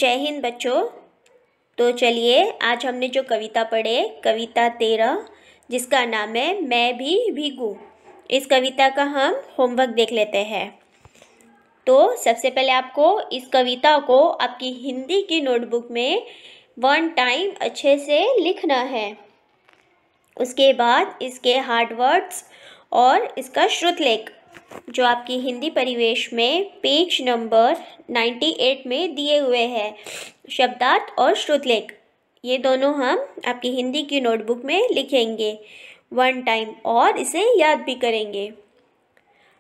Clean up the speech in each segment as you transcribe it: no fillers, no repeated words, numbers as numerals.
जय हिंद बच्चों। तो चलिए आज हमने जो कविता पढ़े, कविता 13, जिसका नाम है मैं भी भीगू, इस कविता का हम होमवर्क देख लेते हैं। तो सबसे पहले आपको इस कविता को आपकी हिंदी की नोटबुक में 1 टाइम अच्छे से लिखना है। उसके बाद इसके हार्ड वर्ड्स और इसका श्रुतलेख जो आपकी हिंदी परिवेश में पेज नंबर 98 में दिए हुए हैं, शब्दार्थ और श्रुतलेख, ये दोनों हम आपकी हिंदी की नोटबुक में लिखेंगे 1 टाइम और इसे याद भी करेंगे।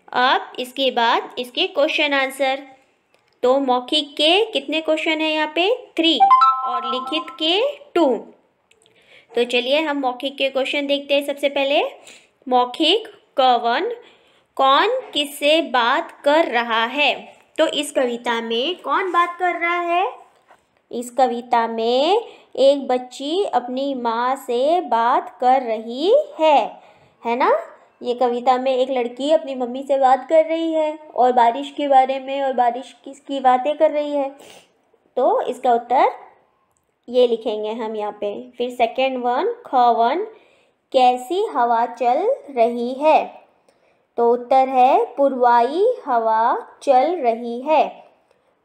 अब इसके बाद इसके क्वेश्चन आंसर। तो मौखिक के कितने क्वेश्चन हैं यहाँ पे? 3 और लिखित के 2। तो चलिए हम मौखिक के क्वेश्चन देखते हैं। सबसे पहले मौखिक कवन, कौन किससे बात कर रहा है? तो इस कविता में कौन बात कर रहा है? इस कविता में एक बच्ची अपनी माँ से बात कर रही है ना? ये कविता में एक लड़की अपनी मम्मी से बात कर रही है और बारिश के बारे में और बारिश की बातें कर रही है। तो इसका उत्तर ये लिखेंगे हम यहाँ पे। फिर सेकेंड वन, खवन, कैसी हवा चल रही है? तो उत्तर है पूर्वाई हवा चल रही है।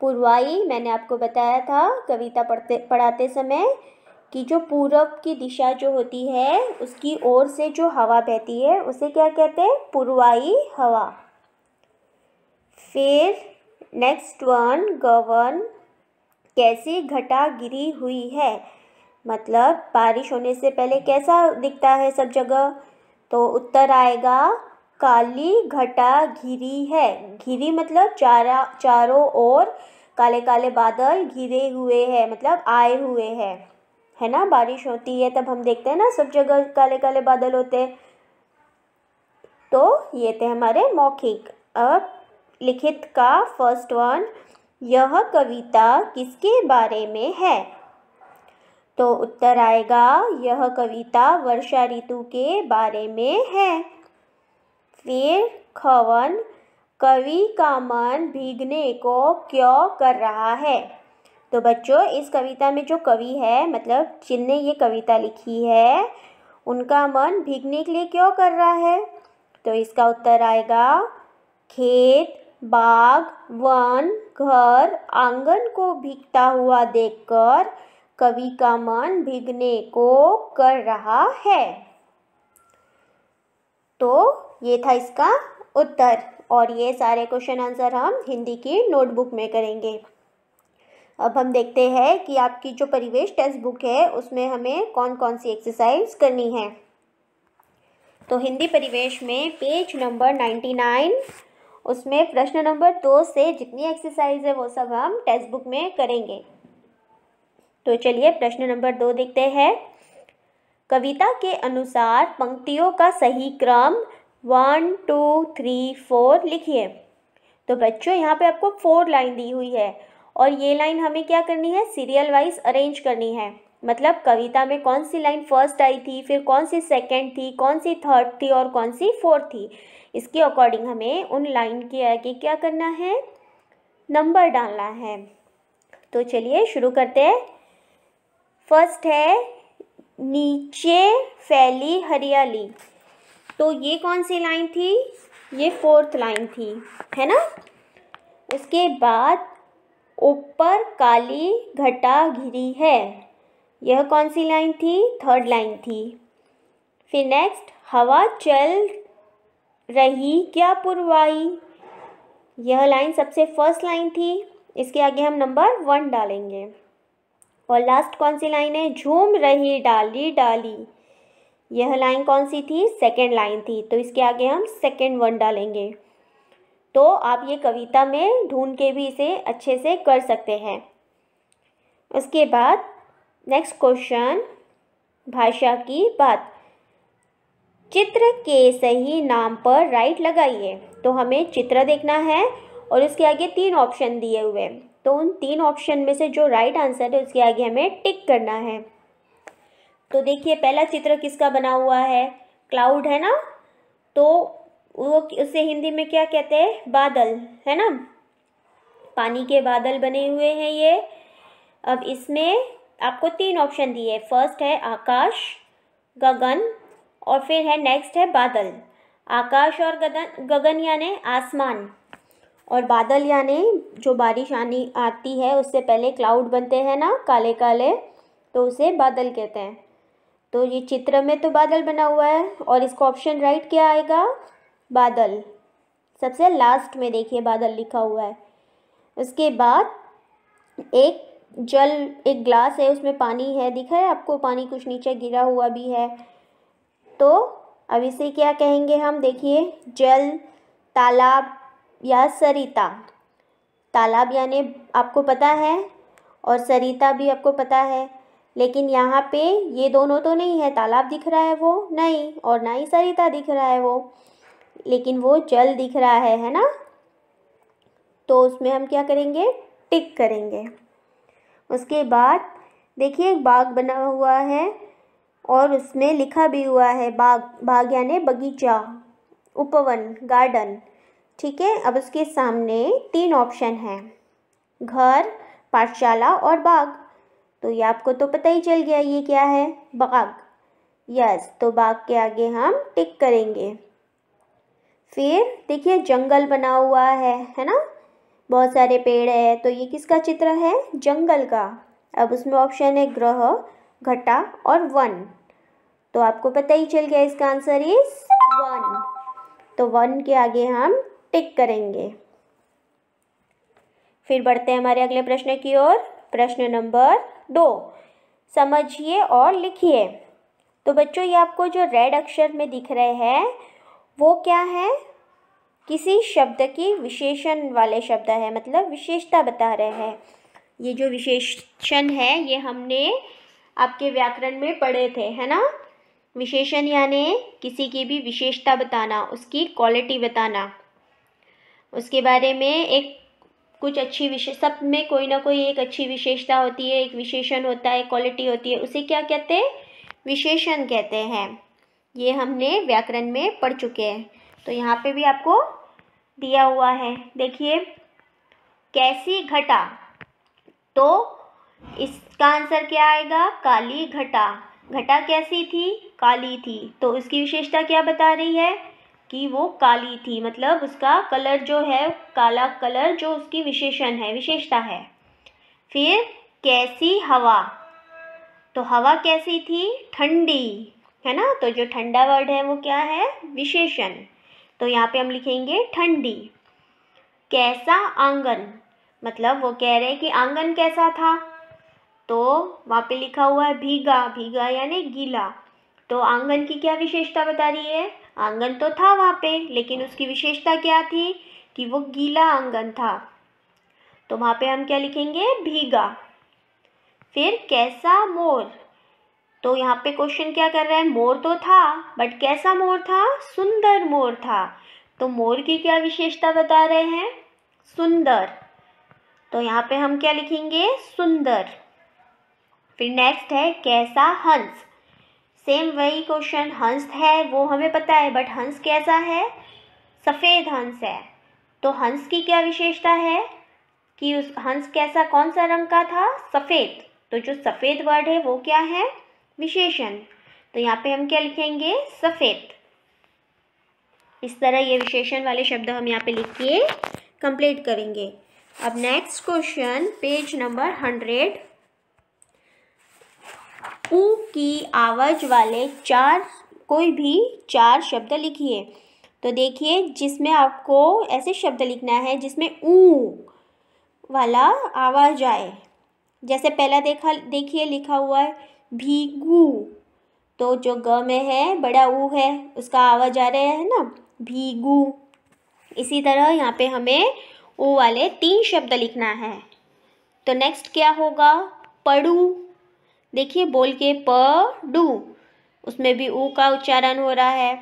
पूर्वाई मैंने आपको बताया था कविता पढ़ाते समय कि जो पूरब की दिशा जो होती है उसकी ओर से जो हवा बहती है उसे क्या कहते हैं? पूर्वाई हवा। फिर नेक्स्ट वन, गवन, कैसी घटा गिरी हुई है? मतलब बारिश होने से पहले कैसा दिखता है सब जगह? तो उत्तर आएगा काली घटा घिरी है। घिरी मतलब चारों ओर काले काले बादल घिरे हुए हैं, मतलब आए हुए हैं, है ना? बारिश होती है तब हम देखते हैं ना सब जगह काले काले बादल होते हैं। तो ये थे हमारे मौखिक। अब लिखित का फर्स्ट वन, यह कविता किसके बारे में है? तो उत्तर आएगा यह कविता वर्षा ऋतु के बारे में है। फिर खवन, कवि का मन भीगने को क्यों कर रहा है? तो बच्चों इस कविता में जो कवि है, मतलब जिनने ये कविता लिखी है, उनका मन भीगने के लिए क्यों कर रहा है? तो इसका उत्तर आएगा खेत, बाग, वन, घर, आंगन को भीगता हुआ देखकर कवि का मन भीगने को कर रहा है। तो ये था इसका उत्तर और ये सारे क्वेश्चन आंसर हम हिंदी की नोटबुक में करेंगे। अब हम देखते हैं कि आपकी जो परिवेश टेक्स्ट बुक है उसमें हमें कौन कौन सी एक्सरसाइज करनी है। तो हिंदी परिवेश में पेज नंबर 99, उसमें प्रश्न नंबर 2 से जितनी एक्सरसाइज है वो सब हम टेक्स्ट बुक में करेंगे। तो चलिए प्रश्न नंबर 2 देखते हैं। कविता के अनुसार पंक्तियों का सही क्रम 1 2 3 4 लिखिए। तो बच्चों यहाँ पे आपको 4 लाइन दी हुई है और ये लाइन हमें क्या करनी है? सीरियल वाइज अरेंज करनी है। मतलब कविता में कौन सी लाइन फर्स्ट आई थी, फिर कौन सी सेकंड थी, कौन सी थर्ड थी और कौन सी फोर्थ थी, इसके अकॉर्डिंग हमें उन लाइन के आगे क्या करना है? नंबर डालना है। तो चलिए शुरू करते हैं। फर्स्ट है नीचे फैली हरियाली। तो ये कौन सी लाइन थी? ये 4th लाइन थी, है ना? उसके बाद ऊपर काली घटा घिरी है, यह कौन सी लाइन थी? 3rd लाइन थी। फिर नेक्स्ट, हवा चल रही क्या पूर्वाई, यह लाइन सबसे फर्स्ट लाइन थी, इसके आगे हम नंबर 1 डालेंगे। और लास्ट कौन सी लाइन है? झूम रही डाली डाली, यह लाइन कौन सी थी? 2nd लाइन थी, तो इसके आगे हम 2nd 1 डालेंगे। तो आप ये कविता में ढूंढ के भी इसे अच्छे से कर सकते हैं। उसके बाद नेक्स्ट क्वेश्चन, भाषा की बात। चित्र के सही नाम पर राइट लगाइए। तो हमें चित्र देखना है और इसके आगे 3 ऑप्शन दिए हुए, तो उन 3 ऑप्शन में से जो राइट आंसर है उसके आगे हमें टिक करना है। तो देखिए पहला चित्र किसका बना हुआ है? क्लाउड, है ना? तो वो उसे हिंदी में क्या कहते हैं? बादल, है ना? पानी के बादल बने हुए हैं ये। अब इसमें आपको 3 ऑप्शन दिए। फर्स्ट है आकाश, गगन और फिर है नेक्स्ट है बादल। आकाश और गगन यानी आसमान, और बादल यानी जो बारिश आती है उससे पहले क्लाउड बनते हैं ना काले काले, तो उसे बादल कहते हैं। तो ये चित्र में तो बादल बना हुआ है और इसका ऑप्शन राइट क्या आएगा? बादल। सबसे लास्ट में देखिए बादल लिखा हुआ है। उसके बाद एक ग्लास है, उसमें पानी है, दिखा है आपको? पानी कुछ नीचे गिरा हुआ भी है। तो अब इसे क्या कहेंगे हम? देखिए, जल, तालाब या सरिता। तालाब यानी आपको पता है और सरिता भी आपको पता है, लेकिन यहाँ पे ये दोनों तो नहीं है। तालाब दिख रहा है वो नहीं, और ना ही सरिता दिख रहा है वो, लेकिन वो जल दिख रहा है ना? तो उसमें हम क्या करेंगे? टिक करेंगे। उसके बाद देखिए एक बाग बना हुआ है और उसमें लिखा भी हुआ है बाग। बाग यानी बगीचा, उपवन, गार्डन। ठीक है, अब उसके सामने 3 ऑप्शन हैं, घर, पाठशाला और बाग। तो ये आपको तो पता ही चल गया ये क्या है? बाग। यस, तो बाग के आगे हम टिक करेंगे। फिर देखिए जंगल बना हुआ है ना? बहुत सारे पेड़ है, तो ये किसका चित्र है? जंगल का। अब उसमें ऑप्शन है ग्रह, घटा और वन। तो आपको पता ही चल गया इसका आंसर इज वन। तो वन के आगे हम टिक करेंगे। फिर बढ़ते हैं हमारे अगले प्रश्न की ओर। प्रश्न नंबर 2, समझिए और लिखिए। तो बच्चों ये आपको जो रेड अक्षर में दिख रहे हैं वो क्या है? किसी शब्द की विशेषण वाले शब्द है, मतलब विशेषता बता रहे हैं। ये जो विशेषण है ये हमने आपके व्याकरण में पढ़े थे, है ना? विशेषण यानी किसी की भी विशेषता बताना, उसकी क्वालिटी बताना, उसके बारे में एक कुछ अच्छी सब में कोई ना कोई एक अच्छी विशेषता होती है, एक विशेषण होता है, क्वालिटी होती है, उसे क्या कहते हैं? विशेषण कहते हैं। ये हमने व्याकरण में पढ़ चुके हैं। तो यहाँ पे भी आपको दिया हुआ है, देखिए, कैसी घटा। तो इसका आंसर क्या आएगा? काली घटा। घटा कैसी थी? काली थी। तो उसकी विशेषता क्या बता रही है? कि वो काली थी, मतलब उसका कलर जो है, काला कलर जो उसकी विशेषण है, विशेषता है। फिर कैसी हवा। तो हवा कैसी थी? ठंडी, है ना? तो जो ठंडा वर्ड है वो क्या है? विशेषण। तो यहाँ पे हम लिखेंगे ठंडी। कैसा आंगन, मतलब वो कह रहे हैं कि आंगन कैसा था। तो वहाँ पे लिखा हुआ है भीगा। भीगा यानी गीला। तो आंगन की क्या विशेषता बता रही है? आंगन तो था वहाँ पे, लेकिन उसकी विशेषता क्या थी? कि वो गीला आंगन था। तो वहाँ पे हम क्या लिखेंगे? भीगा। फिर कैसा मोर। तो यहाँ पे क्वेश्चन क्या कर रहा है? मोर तो था, बट कैसा मोर था? सुंदर मोर था। तो मोर की क्या विशेषता बता रहे हैं? सुंदर। तो यहाँ पे हम क्या लिखेंगे? सुंदर। फिर नेक्स्ट है कैसा हंस। सेम वही क्वेश्चन, हंस है वो हमें पता है, बट हंस कैसा है? सफ़ेद हंस है। तो हंस की क्या विशेषता है? कि उस हंस कैसा, कौन सा रंग का था? सफ़ेद। तो जो सफ़ेद वर्ड है वो क्या है? विशेषण। तो यहाँ पे हम क्या लिखेंगे? सफ़ेद। इस तरह ये विशेषण वाले शब्द हम यहाँ पे लिख के कंप्लीट करेंगे। अब नेक्स्ट क्वेश्चन, पेज नंबर 100। ऊ की आवाज़ वाले कोई भी 4 शब्द लिखिए। तो देखिए जिसमें आपको ऐसे शब्द लिखना है जिसमें ऊ वाला आवाज़ आए। जैसे पहला देखिए लिखा हुआ है भीगू। तो जो ग में है बड़ा ऊ है, उसका आवाज़ आ रहा है ना, भीगू। इसी तरह यहाँ पे हमें ऊ वाले 3 शब्द लिखना है। तो नेक्स्ट क्या होगा? पढ़ू। देखिए बोल के पढ़ू, उसमें भी ऊ का उच्चारण हो रहा है।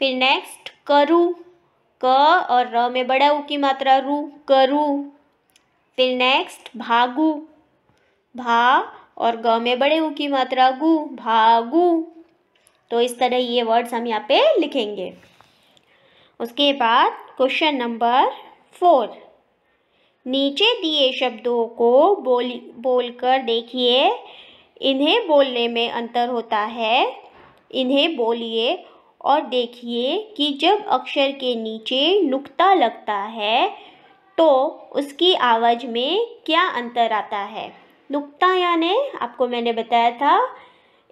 फिर नेक्स्ट करू, क और र में बड़ा ऊ की मात्रा रू, करू। फिर नेक्स्ट भागू, भा और ग में बड़े ऊ की मात्रा गु, भागू। तो इस तरह ये वर्ड्स हम यहाँ पे लिखेंगे। उसके बाद क्वेश्चन नंबर 4, नीचे दिए शब्दों को बोलकर देखिए, इन्हें बोलने में अंतर होता है। इन्हें बोलिए और देखिए कि जब अक्षर के नीचे नुक्ता लगता है तो उसकी आवाज़ में क्या अंतर आता है। नुक्ता यानी आपको मैंने बताया था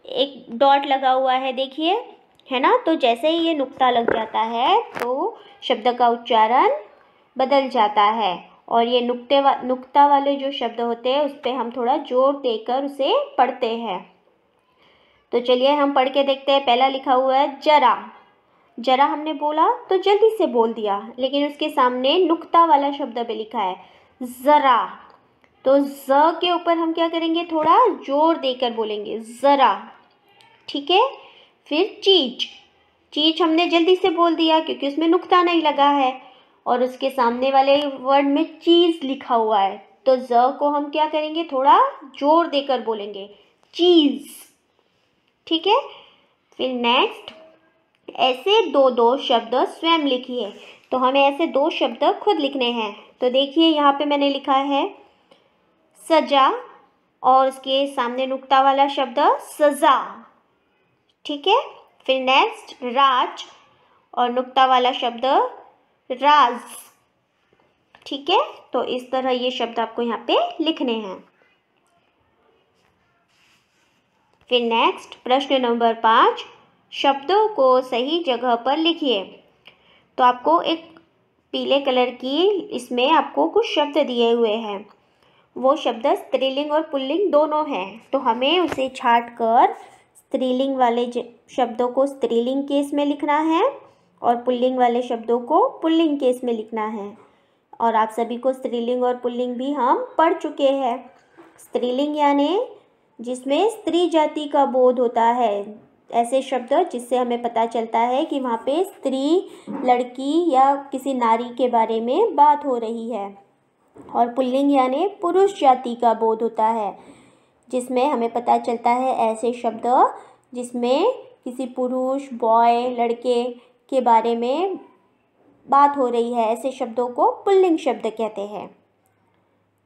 एक डॉट लगा हुआ है, देखिए, है ना। तो जैसे ही ये नुक्ता लग जाता है तो शब्द का उच्चारण बदल जाता है और ये नुक्ता वाले जो शब्द होते हैं उस पर हम थोड़ा जोर देकर उसे पढ़ते हैं। तो चलिए हम पढ़ के देखते हैं। पहला लिखा हुआ है जरा। जरा हमने बोला तो जल्दी से बोल दिया, लेकिन उसके सामने नुक्ता वाला शब्द भी लिखा है ज़रा। तो ज़ के ऊपर हम क्या करेंगे, थोड़ा जोर देकर बोलेंगे ज़रा, ठीक है। फिर चीज। चीज हमने जल्दी से बोल दिया क्योंकि उसमें नुक्ता नहीं लगा है और उसके सामने वाले वर्ड में चीज़ लिखा हुआ है, तो ज़ को हम क्या करेंगे, थोड़ा जोर देकर बोलेंगे चीज़, ठीक है। फिर नेक्स्ट, ऐसे दो दो शब्द स्वयं लिखिए। तो हमें ऐसे दो शब्द खुद लिखने हैं। तो देखिए यहाँ पे मैंने लिखा है सजा और उसके सामने नुक्ता वाला शब्द सजा, ठीक है। फिर नेक्स्ट राज और नुक्ता वाला शब्द राज, ठीक है। तो इस तरह ये शब्द आपको यहाँ पे लिखने हैं। फिर नेक्स्ट प्रश्न नंबर 5, शब्दों को सही जगह पर लिखिए। तो आपको एक पीले कलर की इसमें आपको कुछ शब्द दिए हुए हैं, वो शब्द स्त्रीलिंग और पुल्लिंग दोनों हैं। तो हमें उसे छांट कर स्त्रीलिंग वाले शब्दों को स्त्रीलिंग केस में लिखना है और पुल्लिंग वाले शब्दों को पुल्लिंग केस में लिखना है। और आप सभी को स्त्रीलिंग और पुल्लिंग भी हम पढ़ चुके हैं। स्त्रीलिंग यानी जिसमें स्त्री जाति का बोध होता है, ऐसे शब्द जिससे हमें पता चलता है कि वहाँ पे स्त्री, लड़की या किसी नारी के बारे में बात हो रही है। और पुल्लिंग यानी पुरुष जाति का बोध होता है, जिसमें हमें पता चलता है ऐसे शब्द जिसमें किसी पुरुष, बॉय, लड़के के बारे में बात हो रही है, ऐसे शब्दों को पुल्लिंग शब्द कहते हैं,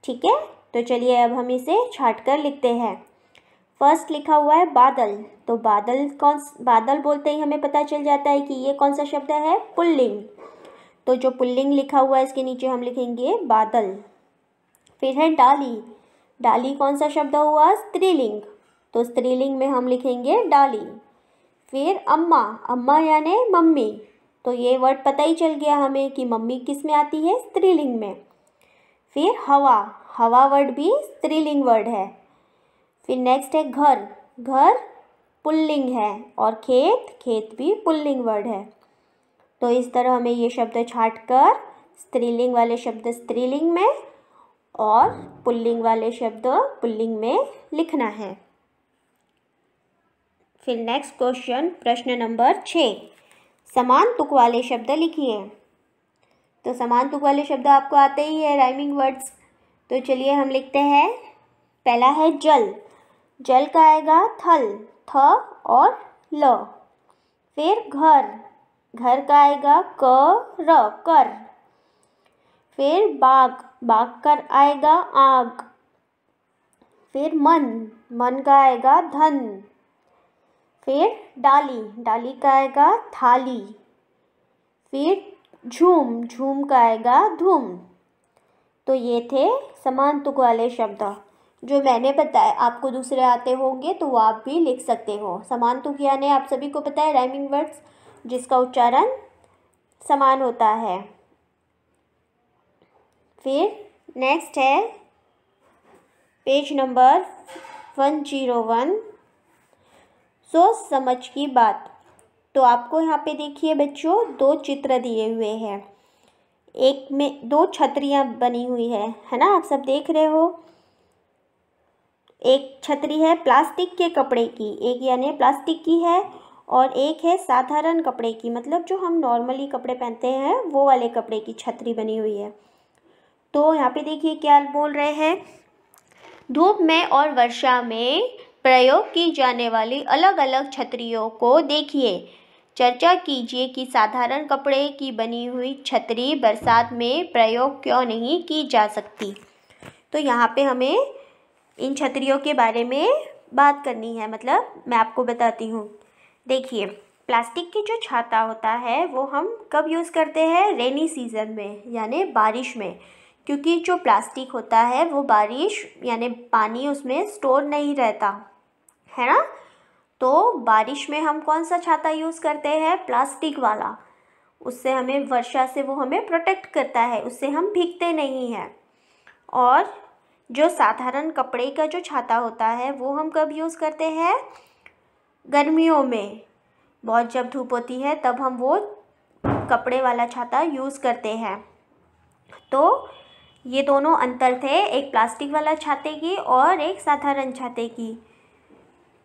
ठीक है। तो चलिए अब हम इसे छांट कर लिखते हैं। फर्स्ट लिखा हुआ है बादल। तो बादल बोलते ही हमें पता चल जाता है कि ये कौन सा शब्द है, पुल्लिंग। तो जो पुल्लिंग लिखा हुआ है इसके नीचे हम लिखेंगे बादल। फिर है डाली। डाली कौन सा शब्द हुआ, स्त्रीलिंग। तो स्त्रीलिंग में हम लिखेंगे डाली। फिर अम्मा। अम्मा यानी मम्मी। तो ये वर्ड पता ही चल गया हमें कि मम्मी किस में आती है, स्त्रीलिंग में। फिर हवा। हवा वर्ड भी स्त्रीलिंग वर्ड है। फिर नेक्स्ट है घर। घर पुल्लिंग है और खेत, खेत भी पुल्लिंग वर्ड है। तो इस तरह हमें ये शब्द छांट कर स्त्रीलिंग वाले शब्द स्त्रीलिंग में और पुल्लिंग वाले शब्द पुल्लिंग में लिखना है। फिर नेक्स्ट क्वेश्चन, प्रश्न नंबर 6, समान तुक वाले शब्द लिखिए। तो समान तुक वाले शब्द आपको आते ही है, राइमिंग वर्ड्स। तो चलिए हम लिखते हैं। पहला है जल। जल का आएगा थल, थ और ल। फिर घर। घर का आएगा क र, कर। फिर बाग। बाग का आएगा आग। फिर मन। मन का आएगा धन। फिर डाली। डाली का आएगा थाली। फिर झूम। झूम का आएगा धूम। तो ये थे समान तुक वाले शब्द जो मैंने बताया। आपको दूसरे आते होंगे तो वो आप भी लिख सकते हो। समान तुक यानी आप सभी को पता है राइमिंग वर्ड्स जिसका उच्चारण समान होता है। फिर नेक्स्ट है पेज नंबर 101, सोच समझ की बात। तो आपको यहाँ पे देखिए बच्चों, दो चित्र दिए हुए हैं। एक में दो छतरियाँ बनी हुई है ना, आप सब देख रहे हो। एक छतरी है प्लास्टिक के कपड़े की, एक यानी प्लास्टिक की है, और एक है साधारण कपड़े की, मतलब जो हम नॉर्मली कपड़े पहनते हैं वो वाले कपड़े की छतरी बनी हुई है। तो यहाँ पे देखिए क्या बोल रहे हैं, धूप में और वर्षा में प्रयोग की जाने वाली अलग अलग छतरियों को देखिए। चर्चा कीजिए कि साधारण कपड़े की बनी हुई छतरी बरसात में प्रयोग क्यों नहीं की जा सकती। तो यहाँ पे हमें इन छतरियों के बारे में बात करनी है, मतलब मैं आपको बताती हूँ। देखिए, प्लास्टिक की जो छाता होता है वो हम कब यूज़ करते हैं? रेनी सीज़न में, यानी बारिश में, क्योंकि जो प्लास्टिक होता है वो बारिश यानी पानी उसमें स्टोर नहीं रहता है ना। तो बारिश में हम कौन सा छाता यूज़ करते हैं? प्लास्टिक वाला। उससे हमें वर्षा से वो हमें प्रोटेक्ट करता है, उससे हम भीगते नहीं हैं। और जो साधारण कपड़े का जो छाता होता है वो हम कब यूज़ करते हैं? गर्मियों में, बहुत जब धूप होती है तब हम वो कपड़े वाला छाता यूज़ करते हैं। तो ये दोनों अंतर थे, एक प्लास्टिक वाला छाते की और एक साधारण छाते की।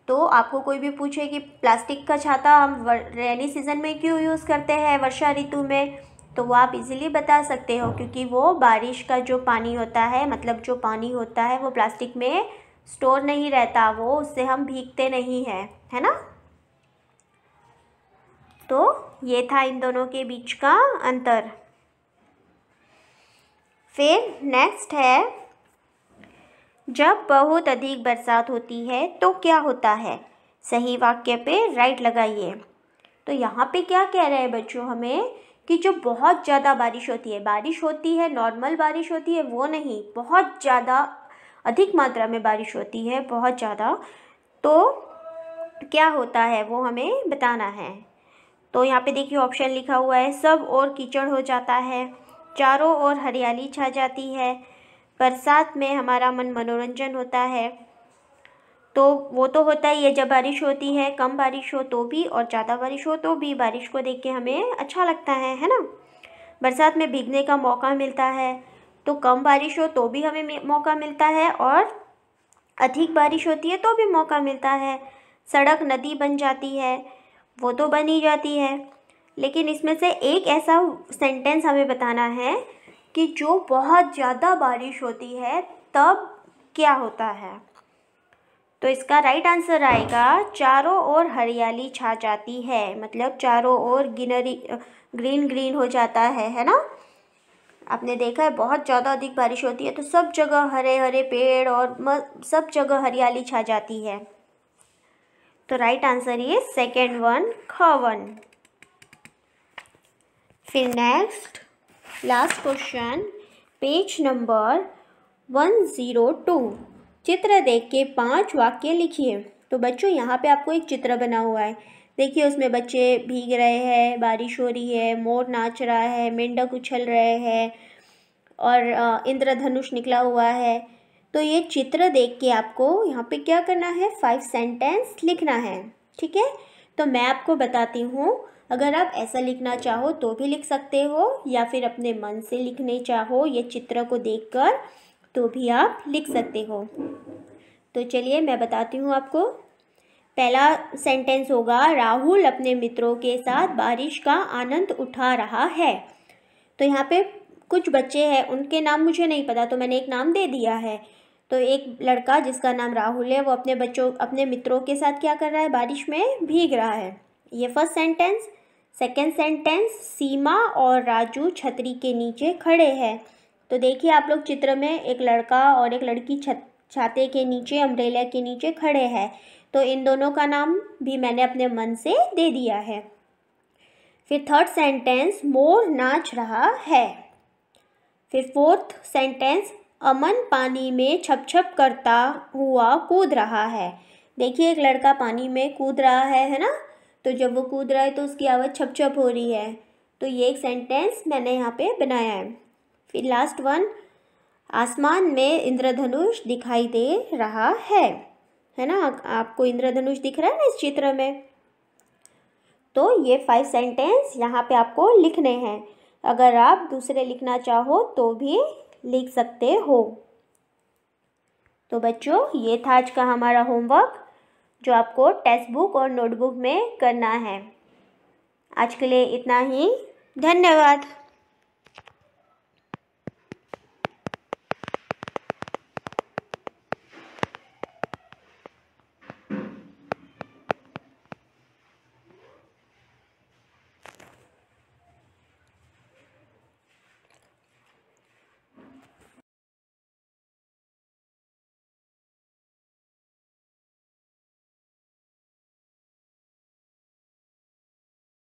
तो आपको कोई भी पूछे कि प्लास्टिक का छाता हम रेनी सीज़न में क्यों यूज़ करते हैं, वर्षा ऋतु में, तो वो आप इजीली बता सकते हो, क्योंकि वो बारिश का जो पानी होता है, मतलब जो पानी होता है वो प्लास्टिक में स्टोर नहीं रहता, वो उससे हम भीगते नहीं हैं, है ना। तो ये था इन दोनों के बीच का अंतर। फिर नेक्स्ट है, जब बहुत अधिक बरसात होती है तो क्या होता है? सही वाक्य पे राइट लगाइए। तो यहाँ पे क्या कह रहे हैं बच्चों हमें कि जो बहुत ज़्यादा बारिश होती है, नॉर्मल बारिश होती है वो नहीं, बहुत ज़्यादा अधिक मात्रा में बारिश होती है, बहुत ज़्यादा, तो क्या होता है वो हमें बताना है। तो यहाँ पे देखिए ऑप्शन लिखा हुआ है, सब और कीचड़ हो जाता है, चारों ओर हरियाली छा जाती है, बरसात में हमारा मन मनोरंजन होता है। तो वो तो होता ही है जब बारिश होती है, कम बारिश हो तो भी और ज़्यादा बारिश हो तो भी बारिश को देख के हमें अच्छा लगता है ना। बरसात में भीगने का मौका मिलता है, तो कम बारिश हो तो भी हमें मौका मिलता है और अधिक बारिश होती है तो भी मौका मिलता है। सड़क नदी बन जाती है, वो तो बन ही जाती है, लेकिन इसमें से एक ऐसा सेंटेंस हमें बताना है कि जो बहुत ज़्यादा बारिश होती है तब क्या होता है। तो इसका राइट आंसर आएगा, चारों ओर हरियाली छा जाती है, मतलब चारों ओर ग्रीन ग्रीन हो जाता है ना। आपने देखा है बहुत ज़्यादा अधिक बारिश होती है तो सब जगह हरे हरे पेड़ और सब जगह हरियाली छा जाती है। तो राइट आंसर ये सेकेंड वन, ख वन। फिर next last question, page number 102, चित्र देख के 5 वाक्य लिखिए। तो बच्चों यहाँ पे आपको एक चित्र बना हुआ है, देखिए उसमें बच्चे भीग रहे हैं, बारिश हो रही है, मोर नाच रहा है, मेंढक उछल रहे हैं और इंद्रधनुष निकला हुआ है। तो ये चित्र देख के आपको यहाँ पे क्या करना है? 5 सेंटेंस लिखना है, ठीक है। तो मैं आपको बताती हूँ, अगर आप ऐसा लिखना चाहो तो भी लिख सकते हो, या फिर अपने मन से लिखने चाहो ये चित्र को देखकर तो भी आप लिख सकते हो। तो चलिए मैं बताती हूँ आपको। पहला सेंटेंस होगा, राहुल अपने मित्रों के साथ बारिश का आनंद उठा रहा है। तो यहाँ पे कुछ बच्चे हैं, उनके नाम मुझे नहीं पता तो मैंने एक नाम दे दिया है। तो एक लड़का जिसका नाम राहुल है वो अपने मित्रों के साथ क्या कर रहा है? बारिश में भीग रहा है। ये फर्स्ट सेंटेंस। सेकेंड सेंटेंस, सीमा और राजू छतरी के नीचे खड़े हैं। तो देखिए आप लोग चित्र में एक लड़का और एक लड़की छाते के नीचे, अम्ब्रेला के नीचे खड़े हैं। तो इन दोनों का नाम भी मैंने अपने मन से दे दिया है। फिर थर्ड सेंटेंस, मोर नाच रहा है। फिर फोर्थ सेंटेंस, अमन पानी में छप छप करता हुआ कूद रहा है। देखिए एक लड़का पानी में कूद रहा है ना। तो जब वो कूद रहा है तो उसकी आवाज़ छप छप हो रही है। तो ये एक सेंटेंस मैंने यहाँ पे बनाया है। फिर लास्ट वन, आसमान में इंद्रधनुष दिखाई दे रहा है ना। आपको इंद्रधनुष दिख रहा है ना इस चित्र में। तो ये 5 सेंटेंस यहाँ पे आपको लिखने हैं। अगर आप दूसरे लिखना चाहो तो भी लिख सकते हो। तो बच्चों ये था आज का हमारा होमवर्क जो आपको टेक्स्ट बुक और नोटबुक में करना है। आज के लिए इतना ही, धन्यवाद।